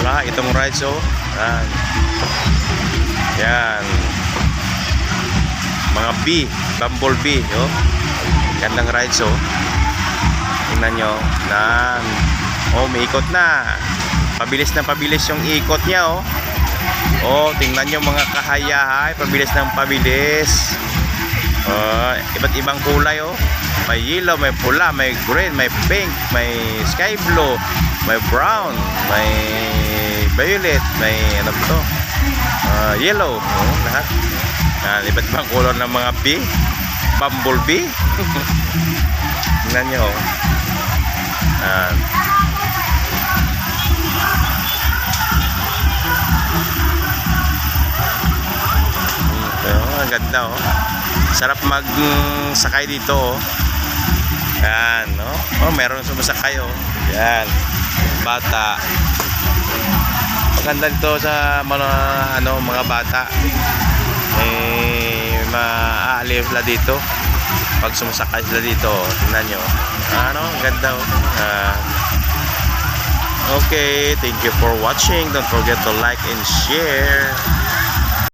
Saka itong rides, oh. Yan. Yan. Mga bee, bumblebee, oh. Gandang rides, oh. Tingnan nyo. Yan. Oh, may ikot na. Pabilis na pabilis yung ikot niya, oh. Oh, tingnan nyo mga kahayahay. Pabilis ng pabilis. Iba't ibang kulay, oh. May yellow, may pula, may green, may pink, may sky blue, may brown, may violet, may ano to, yellow, oh, lahat. Iba't ibang color ng mga bee, bumblebee. Tingnan nyo, oh. Ang ganda, oh. Sarap magsakay dito, oh. Yan, no? Oh, meron sumasakay, oh. Yan. Bata. Maganda dito sa mga bata. Maaaliw sila dito pag sumasakay sila dito, oh. Tingnan nyo. Ganda, oh. Okay, thank you for watching. Don't forget to like and share.